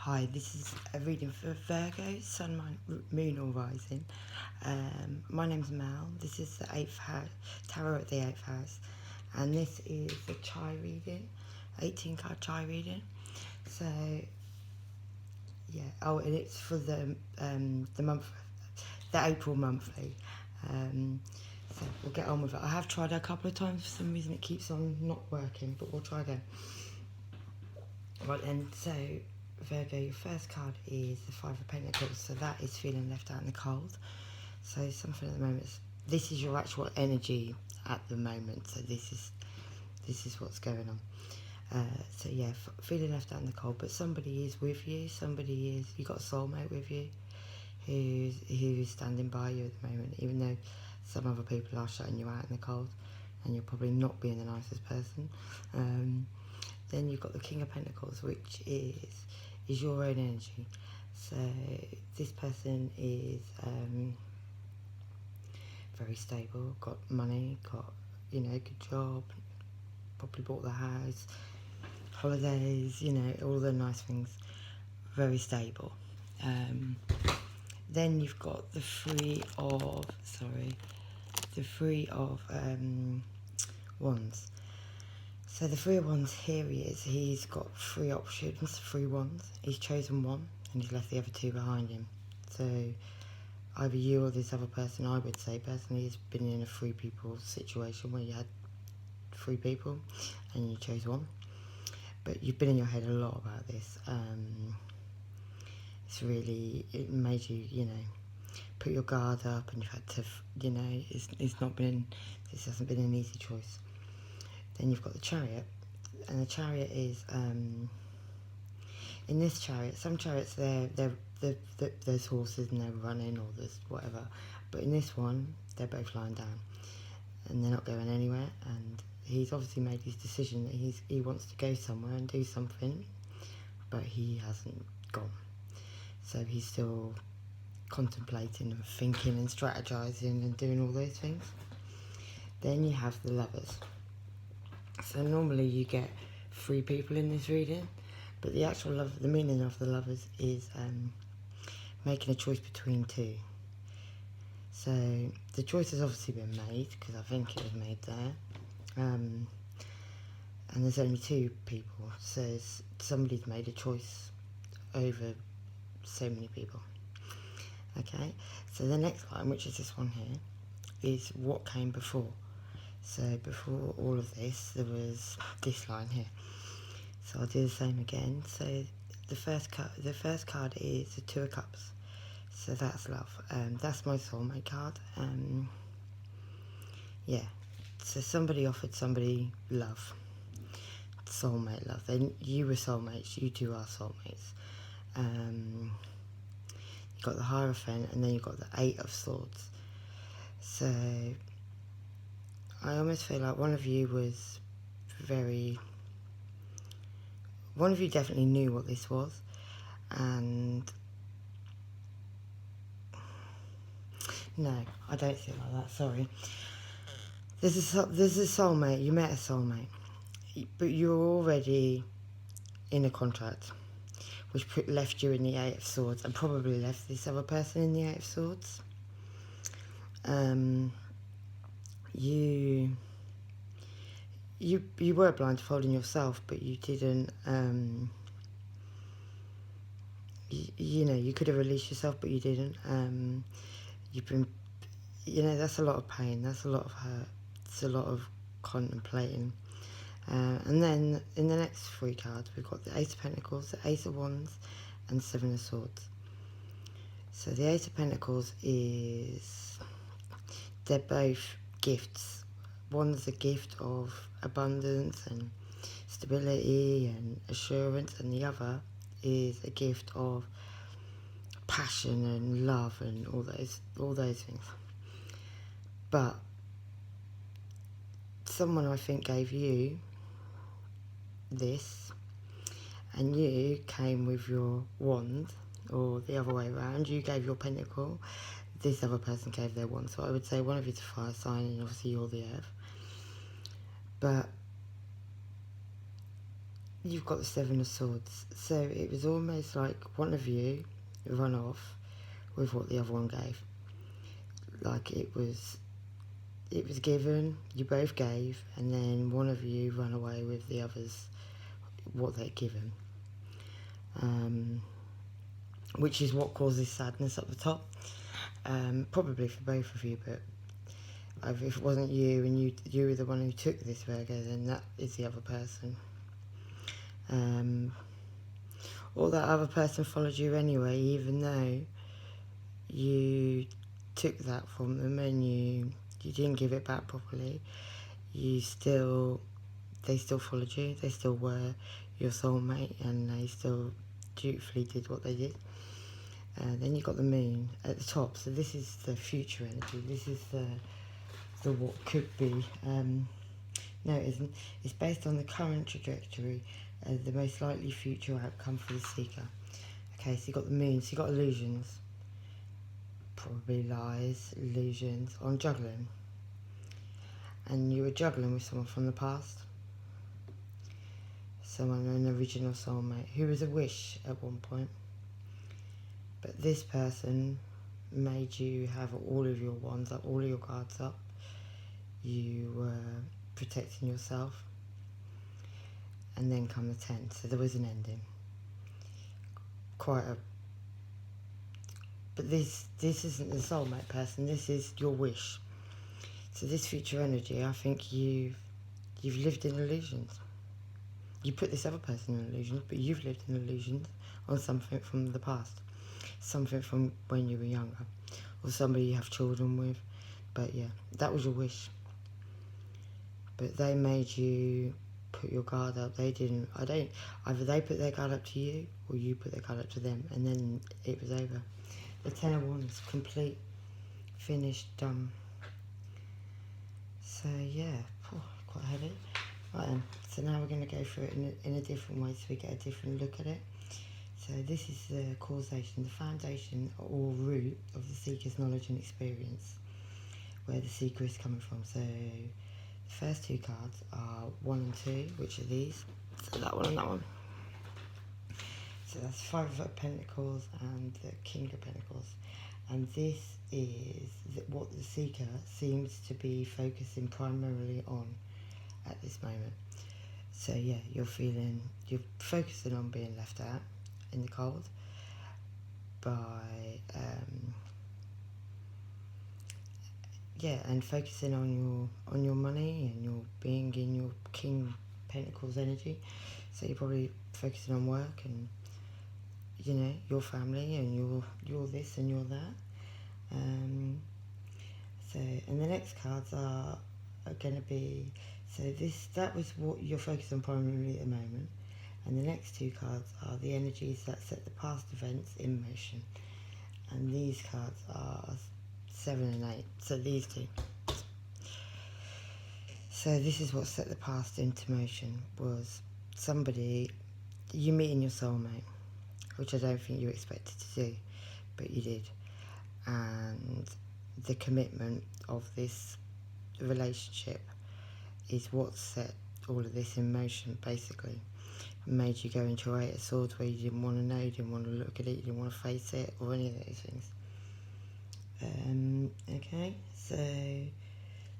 Hi, this is a reading for Virgo, Sun, Moon or Rising. My name's Mel. This is the 8th house, Tarot at the 8th house. And this is a chai reading, 18 card chai reading. So, yeah. Oh, and it's for the month, the April monthly. So we'll get on with it. I have tried it a couple of times. For some reason it keeps on not working, but we'll try again. Right then, so Virgo, your first card is the Five of Pentacles, so that is feeling left out in the cold. So something at the moment, this is your actual energy at the moment, so this is what's going on. So yeah, feeling left out in the cold, but somebody is with you, you got a soulmate with you, who's standing by you at the moment, even though some other people are shutting you out in the cold, and you're probably not being the nicest person. Then you've got the King of Pentacles, which is your own energy. So this person is very stable, got money, got, good job, probably bought the house, holidays, all the nice things, very stable. Then you've got the Three of Wands. So the Three of Wands, here he is. He's got 3 options, 3 wands. He's chosen one and he's left the other 2 behind him. So either you or this other person, I would say personally, has been in a 3 people situation where you had 3 people and you chose one. But you've been in your head a lot about this. It made you, put your guard up, and you've had to, this hasn't been an easy choice. Then you've got the Chariot, and the Chariot is, in this Chariot, some chariots, there's horses and they're running, or there's whatever, but in this one, they're both lying down, and they're not going anywhere, and he's obviously made his decision that he wants to go somewhere and do something, but he hasn't gone, so he's still contemplating and thinking and strategizing and doing all those things. Then you have the Lovers. So normally you get 3 people in this reading, but the actual the meaning of the Lovers is making a choice between 2. So the choice has obviously been made, because I think it was made there, and there's only 2 people, so somebody's made a choice over so many people. Okay, so the next line, which is this one here, is what came before. So before all of this, there was this line here. So I'll do the same again. So the first card is the 2 of Cups. So that's love. That's my soulmate card. Yeah. So somebody offered somebody love. Soulmate love. Then you were soulmates. You 2 are soulmates. You got the Hierophant, and then you've got the 8 of Swords. So I almost feel like one of you definitely knew what this was, and no, I don't feel like that, sorry. There's a soulmate, you met a soulmate, but you're already in a contract, which left you in the 8 of Swords, and probably left this other person in the 8 of Swords. You were blindfolding yourself, but you didn't, you could have released yourself, but you didn't. You've been, that's a lot of pain, that's a lot of hurt, it's a lot of contemplating. And then in the next 3 cards, we've got the Ace of Pentacles, the Ace of Wands, and 7 of Swords. So the Ace of Pentacles they're both gifts. One's a gift of abundance and stability and assurance, and the other is a gift of passion and love and all those things. But someone, I think, gave you this, and you came with your wand, or the other way around, you gave your pentacle, this other person gave their wand. So I would say one of you's a fire sign, and obviously you're the earth. But you've got the Seven of Swords. So it was almost like one of you run off with what the other one gave. Like it was given, you both gave, and then one of you ran away with the others what they'd given. Which is what causes sadness at the top. Probably for both of you, but if it wasn't you and you were the one who took this Virgo, then that is the other person. Or that other person followed you anyway, even though you took that from them and you didn't give it back properly. They still followed you. They still were your soulmate, and they still dutifully did what they did. Then you got the moon at the top. So this is the future energy. This is the what could be. No, it isn't. It's based on the current trajectory, the most likely future outcome for the seeker. Okay, so you got the moon. So you got illusions. Probably lies, illusions on juggling. And you were juggling with someone from the past. Someone, an original soulmate, who was a wish at one point. But this person made you have all of your wands up, all of your cards up. You were protecting yourself. And then come the 10. So there was an ending. But this isn't the soulmate person, this is your wish. So this future energy, I think you've lived in illusions. You put this other person in illusions, but you've lived in illusions on something from the past. Something from when you were younger. Or somebody you have children with. But yeah, that was your wish. But they made you put your guard up. They didn't. Either they put their guard up to you, or you put their guard up to them, and then it was over. The 10 of Wands, complete, finished, done. So yeah, quite heavy. Right then, so now we're going to go through it in a different way, so we get a different look at it. So this is the causation, the foundation or root of the seeker's knowledge and experience, where the seeker is coming from. So the first two cards are 1 and 2, which are these. So that one and that one. So that's 5 of Pentacles and the King of Pentacles. And this is what the seeker seems to be focusing primarily on at this moment. So yeah, you're focusing on being left out in the cold by and focusing on your money and your being in your King Pentacles energy. So you're probably focusing on work and your family and you're this and you're that. And the next cards are going to be, that was what you're focused on primarily at the moment. And the next two cards are the energies that set the past events in motion. And these cards are 7 and 8. So these two. So this is what set the past into motion, was somebody, you meeting your soulmate, which I don't think you expected to do, but you did. And the commitment of this relationship is what set all of this in motion, basically. It made you go into your 8 of Swords where you didn't want to know, you didn't want to look at it, you didn't want to face it, or any of those things. Okay, so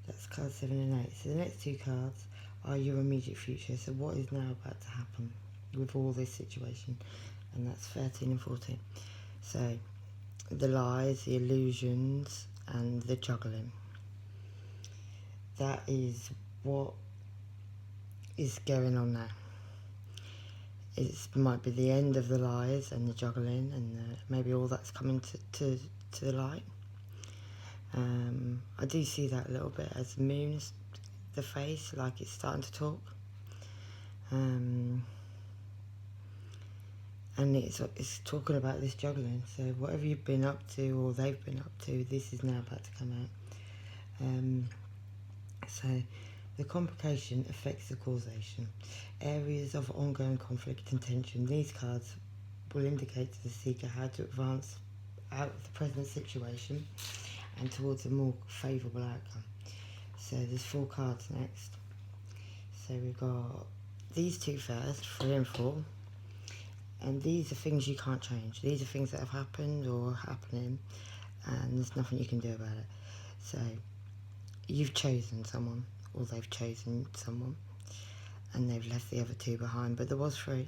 that's cards 7 and 8. So the next two cards are your immediate future. So what is now about to happen with all this situation? And that's 13 and 14. So the lies, the illusions, and the juggling. That is what is going on now. It might be the end of the lies and the juggling, and maybe all that's coming to the light. I do see that a little bit as the moon's the face, like it's starting to talk. And it's talking about this juggling. So whatever you've been up to, or they've been up to, this is now about to come out. So the complication affects the causation. Areas of ongoing conflict and tension. These cards will indicate to the seeker how to advance out of the present situation and towards a more favourable outcome. So there's 4 cards next. So we've got these two first, 3 and 4, and these are things you can't change. These are things that have happened or are happening, and there's nothing you can do about it. So you've chosen someone, or they've chosen someone, and they've left the other 2 behind, but there was 3.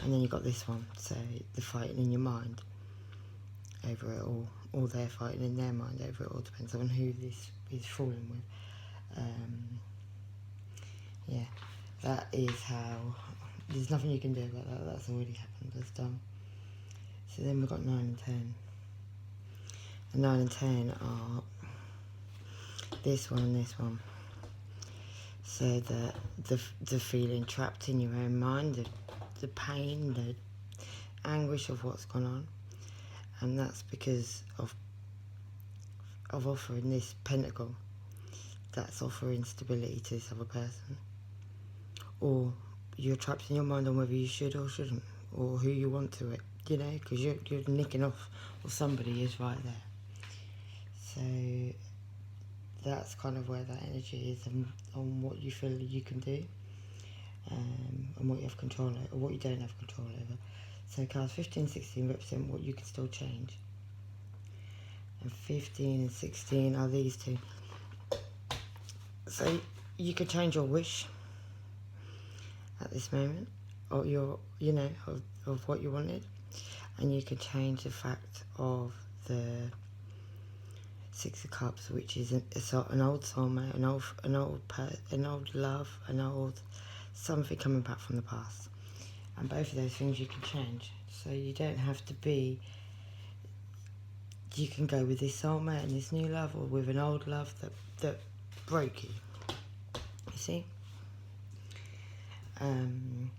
And then you've got this one, so the fighting in your mind over it all, or they're fighting in their mind over it all, depends on who this is falling with. Yeah, that is how, there's nothing you can do about that, that's already happened, that's done. So then we've got 9 and 10. And 9 and 10 are this one and this one. So the feeling trapped in your own mind, the pain, the anguish of what's gone on, and that's because of offering this pentacle. That's offering stability to this other person, or you're trapped in your mind on whether you should or shouldn't, or who you want to it, you know, because you're nicking off, or somebody is right there. So that's kind of where that energy is, and on what you feel you can do, and what you have control over, or what you don't have control over. So cards 15 and 16 represent what you can still change. And 15 and 16 are these 2. So you could change your wish at this moment, or your, you know, of what you wanted, and you could change the fact of the 6 of Cups, which is an old soulmate, an old love, an old something coming back from the past. And both of those things you can change. So you don't have to be, you can go with this soulmate and this new love, or with an old love that broke you. You see? Okay,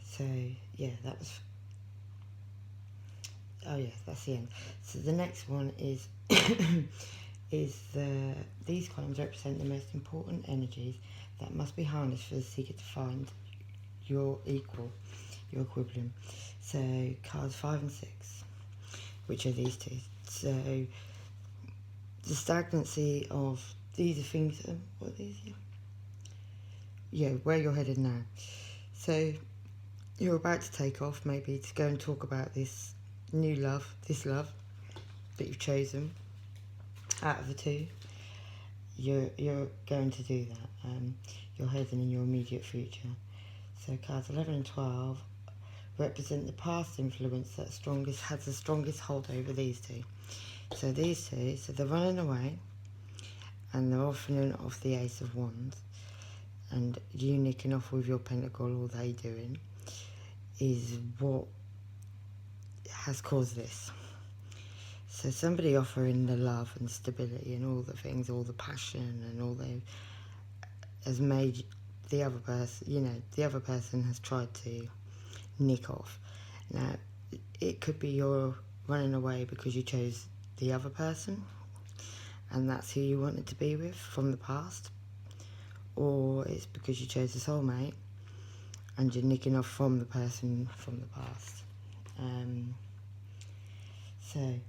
so yeah, that was, oh yeah, that's the end. So the next one is these columns represent the most important energies that must be harnessed for the seeker to find your equal, your equivalent. So cards 5 and 6, which are these 2. So the stagnancy of, these are things, what are these? Yeah, where you're headed now. So you're about to take off, maybe to go and talk about this new love, this love that you've chosen out of the 2. You're going to do that. You're heading in your immediate future. So cards 11 and 12 represent the past influence that has the strongest hold over these 2. So these 2, so they're running away, and they're offering off the Ace of Wands, and you nicking off with your pentacle, or they doing, is what has caused this. So somebody offering the love and stability and all the things, all the passion and all the, has made the other person, you know, the other person has tried to nick off. Now, it could be you're running away because you chose the other person, and that's who you wanted to be with from the past, or it's because you chose a soulmate and you're nicking off from the person from the past. So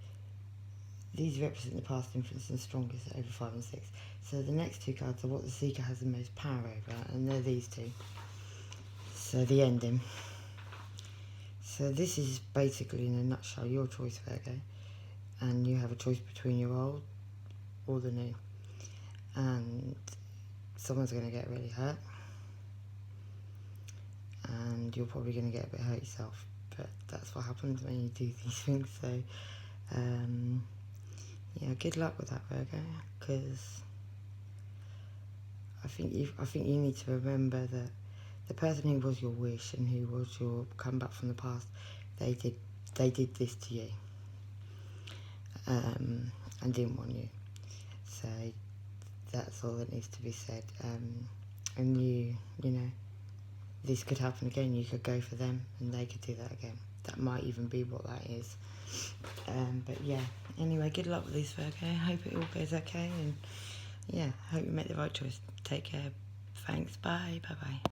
these represent the past influence and strongest over 5 and 6. So the next 2 cards are what the seeker has the most power over, and they're these 2. So the ending. So this is basically, in a nutshell, your choice, Virgo, and you have a choice between your old or the new, and someone's going to get really hurt, and you're probably going to get a bit hurt yourself, but that's what happens when you do these things. So yeah, good luck with that, Virgo, because I think you need to remember that the person who was your wish and who was your comeback from the past, they did this to you, and didn't want you. So that's all that needs to be said. And you know, this could happen again. You could go for them and they could do that again. That might even be what that is. But yeah, anyway, good luck with this, Virgo. Hope it all goes okay, and yeah, hope you make the right choice. Take care. Thanks. Bye. Bye.